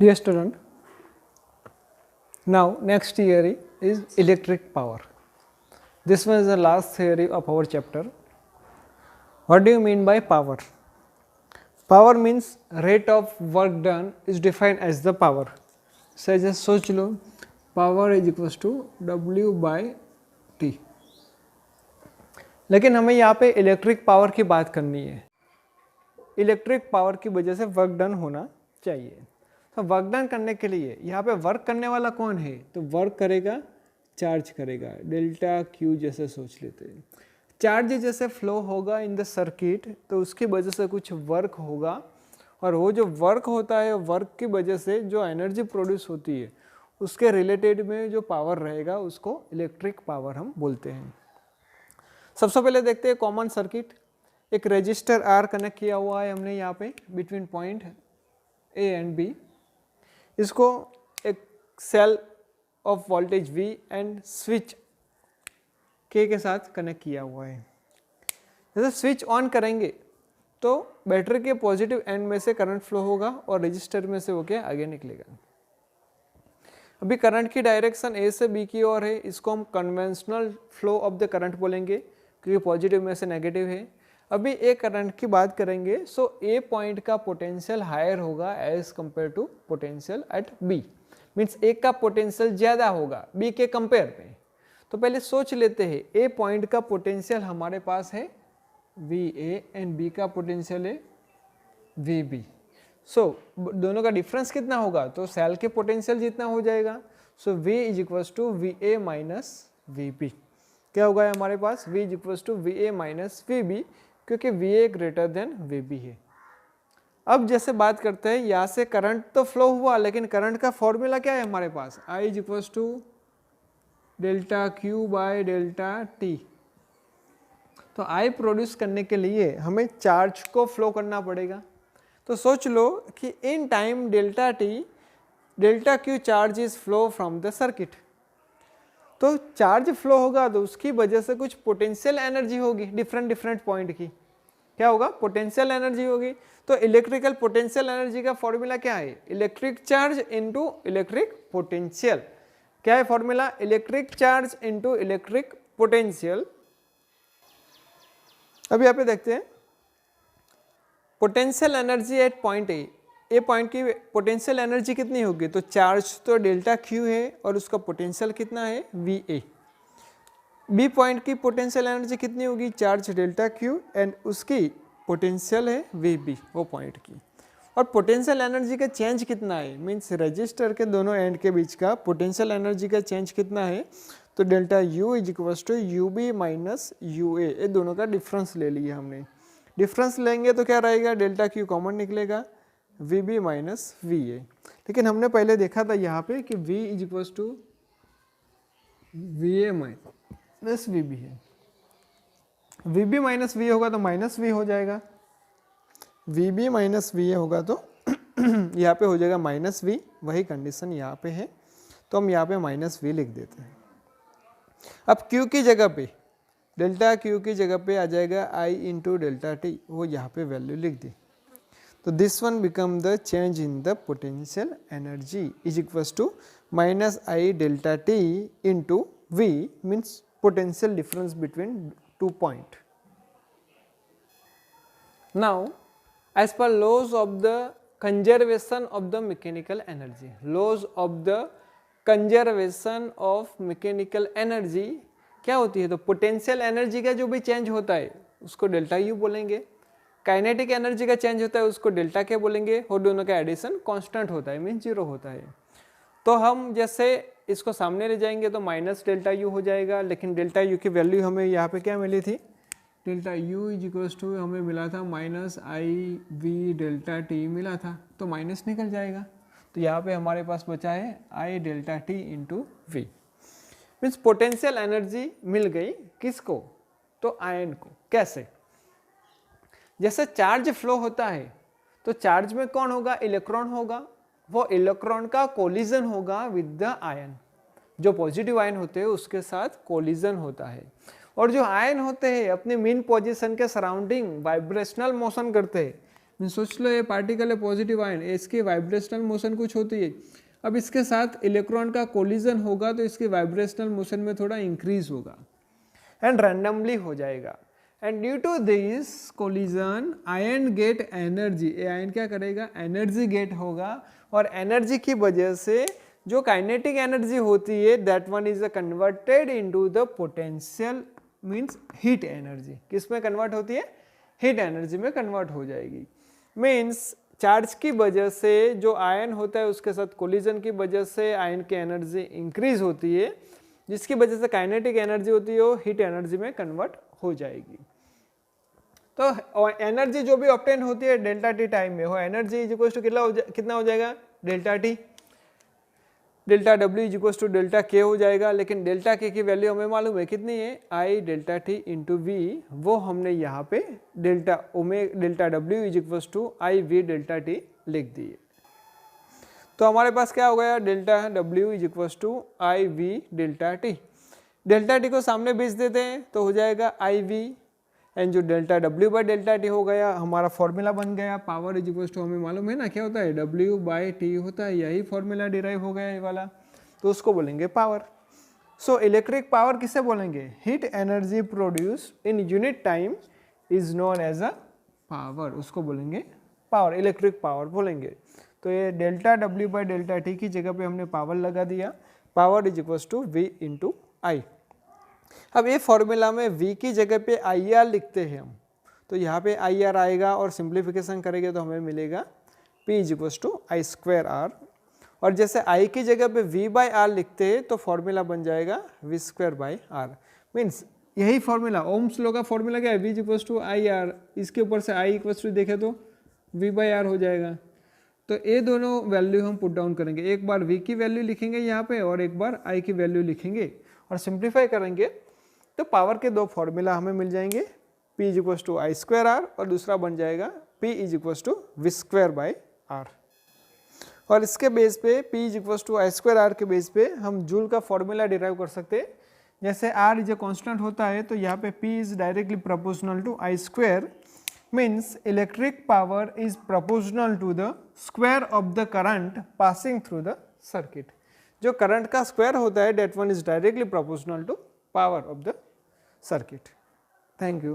Dear student, now next theory is electric power. This one is the last theory of our chapter. What do you mean by power? Power means rate of work done is defined as the power. So just सोच लो power is equals to W by T. लेकिन हमें यहाँ पे electric power की बात करनी है. Electric power की वजह से वर्क डन होना चाहिए. तो वर्क डन करने के लिए यहाँ पे वर्क करने वाला कौन है? तो वर्क करेगा, चार्ज करेगा, डेल्टा क्यू जैसे सोच लेते हैं. चार्ज जैसे फ्लो होगा इन द सर्किट तो उसकी वजह से कुछ वर्क होगा और वो जो वर्क होता है वर्क की वजह से जो एनर्जी प्रोड्यूस होती है उसके रिलेटेड में जो पावर रहेगा उसको इलेक्ट्रिक पावर हम बोलते हैं. सबसे पहले देखते हैं कॉमन सर्किट. एक रजिस्टर आर कनेक्ट किया हुआ है हमने यहाँ पे between point A and B. इसको एक cell of voltage V and switch के साथ कनेक्ट किया हुआ है. जैसे स्विच ऑन करेंगे तो बैटरी के पॉजिटिव एंड में से करंट फ्लो होगा और रजिस्टर में से वो क्या आगे निकलेगा. अभी करंट की डायरेक्शन ए से बी की ओर है. इसको हम conventional flow of the current बोलेंगे क्योंकि पॉजिटिव में से नेगेटिव है. अभी ए करंट की बात करेंगे सो ए पॉइंट का पोटेंशियल हायर होगा as compare to potential at B. Means A का पोटेंशियल ज़्यादा होगा बी के कंपेयर में. तो पहले सोच लेते हैं ए पॉइंट का पोटेंशियल हमारे पास है वी ए एंड बी का पोटेंशियल है वी बी. सो दोनों का डिफरेंस कितना होगा? तो सेल के पोटेंशियल जितना हो जाएगा. So V is equals to V A minus V B. क्या होगा हमारे पास? V is equals to V A minus V B क्योंकि V A greater than V B है. अब जैसे बात करते हैं यहाँ से करंट तो फ्लो हुआ लेकिन करंट का फॉर्मूला क्या है हमारे पास? I is equals to delta Q by delta T. तो आई प्रोड्यूस करने के लिए हमें चार्ज को फ्लो करना पड़ेगा. तो सोच लो कि in time delta t delta Q charge is flow from the circuit. तो चार्ज फ्लो होगा तो उसकी वजह से कुछ पोटेंशियल एनर्जी होगी डिफरेंट पॉइंट की. क्या होगा? पोटेंशियल एनर्जी होगी. तो इलेक्ट्रिकल पोटेंशियल एनर्जी का फॉर्मूला क्या है? Electric charge into electric potential. क्या है formula? Electric charge into electric potential. अब यहाँ पे देखते हैं potential energy at point A point की पोटेंशियल एनर्जी कितनी होगी? तो चार्ज तो डेल्टा क्यू है और उसका पोटेंशियल कितना है? V A. बी पॉइंट की पोटेंशियल एनर्जी कितनी होगी? चार्ज डेल्टा क्यू एंड उसकी पोटेंशियल है वी बी वो पॉइंट की. और पोटेंशियल एनर्जी का चेंज कितना है? मीन्स रजिस्टर के दोनों एंड के बीच का पोटेंशियल एनर्जी का चेंज कितना है? तो delta U is equals to U B minus U A. ये दोनों का डिफरेंस ले लिया हमने. डिफरेंस लेंगे तो क्या रहेगा? डेल्टा क्यू कॉमन निकलेगा V B minus V A. लेकिन हमने पहले देखा था यहाँ पे कि v is equals to V A minus V B है. वी बी माइनस वी होगा तो माइनस वी हो जाएगा. V B minus V A होगा तो यहाँ पे हो जाएगा माइनस वी. वही कंडीशन यहाँ पे है तो हम यहाँ पे माइनस वी लिख देते हैं. अब Q की जगह पे डेल्टा Q की जगह पे आ जाएगा I इंटू डेल्टा टी. वो यहाँ पे वैल्यू लिख दी. तो this one become the change in the potential energy is equals to minus I delta T into V means potential difference between 2 point. Now as per laws of the conservation of the mechanical energy, laws of the conservation of mechanical energy क्या होती है? तो potential energy का जो भी change होता है उसको डेल्टा यू बोलेंगे. काइनेटिक एनर्जी का चेंज होता है उसको डेल्टा के बोलेंगे और दोनों का एडिशन कांस्टेंट होता है मीन्स जीरो होता है. तो हम जैसे इसको सामने ले जाएंगे तो माइनस डेल्टा यू हो जाएगा. लेकिन डेल्टा यू की वैल्यू हमें यहाँ पे क्या मिली थी? Delta U is equals to हमें मिला था minus I V delta t मिला था तो माइनस निकल जाएगा. तो यहाँ पे हमारे पास बचा है I delta T into V. Means potential energy मिल गई किसको? तो आयन को. कैसे? जैसे चार्ज फ्लो होता है तो चार्ज में कौन होगा? इलेक्ट्रॉन होगा. वो इलेक्ट्रॉन का कोलिजन होगा विद द आयन. जो पॉजिटिव आयन होते हैं उसके साथ कोलिजन होता है. और जो आयन होते हैं अपने मेन पोजीशन के सराउंडिंग वाइब्रेशनल मोशन करते हैं सोच लो ये पार्टिकल है पॉजिटिव आयन, इसकी वाइब्रेशनल मोशन कुछ होती है, अब इसके साथ इलेक्ट्रॉन का कोलिजन होगा तो इसकी वाइब्रेशनल मोशन में थोड़ा इंक्रीज होगा एंड रैंडमली हो जाएगा, and due to this collision ion get energy, ये आयन क्या करेगा, एनर्जी गेट होगा, और एनर्जी की वजह से जो काइनेटिक एनर्जी होती है that one is converted into the potential means heat energy, किस में कन्वर्ट होती है, हीट एनर्जी में कन्वर्ट हो जाएगी। मीन्स चार्ज की वजह से जो आयन होता है उसके साथ कोलिजन की वजह से आयन की एनर्जी इंक्रीज होती है, जिसकी वजह से काइनेटिक एनर्जी होती है वो हीट एनर्जी में कन्वर्ट हो जाएगी। तो एनर्जी जो भी ऑब्टेन होती है डेल्टा टी टाइम में, वो एनर्जी इज इक्वल टू कितना हो जाएगा, delta t, delta W is equal to delta K हो जाएगा, लेकिन डेल्टा के की वैल्यू हमें मालूम है कितनी है, I delta T into V, वो हमने यहाँ पे delta W is equal to I V delta t लिख दी है। तो हमारे पास क्या हो गया, delta W is equal to I V delta t, delta t को सामने भेज देते हैं तो हो जाएगा आई वी, एंड जो delta W by delta t हो गया, हमारा फॉर्मूला बन गया, पावर इज इक्वल टू हमें मालूम है ना क्या होता है, डब्ल्यू बाई टी होता है, यही फॉर्मूला डिराइव हो गया ये वाला, तो उसको बोलेंगे पावर। सो इलेक्ट्रिक पावर किसे बोलेंगे, heat energy produce in unit time is known as a power, उसको बोलेंगे पावर, इलेक्ट्रिक पावर बोलेंगे। तो ये delta W by delta T की जगह पे हमने पावर लगा दिया, power is equal to V into I. अब ये फॉर्मूला में v की जगह पे आई आर लिखते हैं हम, तो यहाँ पे आई आर आएगा और सिंप्लीफिकेशन करेंगे तो हमें मिलेगा p is equal to I square R, और जैसे i की जगह पे v बाई आर लिखते हैं तो फॉर्मूला बन जाएगा v square by R. Means यही फॉर्मूला ओम्स लॉ का फॉर्मूला क्या है, v is equal to I R, इसके ऊपर से i इक्वल टू देखे तो v बाई आर हो जाएगा। तो ये दोनों वैल्यू हम पुट डाउन करेंगे, एक बार v की वैल्यू लिखेंगे यहाँ पे और एक बार i की वैल्यू लिखेंगे और सिंप्लीफाई करेंगे तो पावर के दो फॉर्मूला हमें मिल जाएंगे, P is equal to I square R और दूसरा बन जाएगा P is equal to V square by R. और इसके बेस पे P is equal to I square R के बेस पे हम जूल का फॉर्मूला डिराइव कर सकते हैं। जैसे R इज ए कॉन्स्टेंट होता है तो यहाँ पे P is directly proportional to I square, means electric power is proportional to the square of the current passing through the circuit. जो करंट का स्क्वायर होता है that one is directly proportional to power of the circuit. Thank you.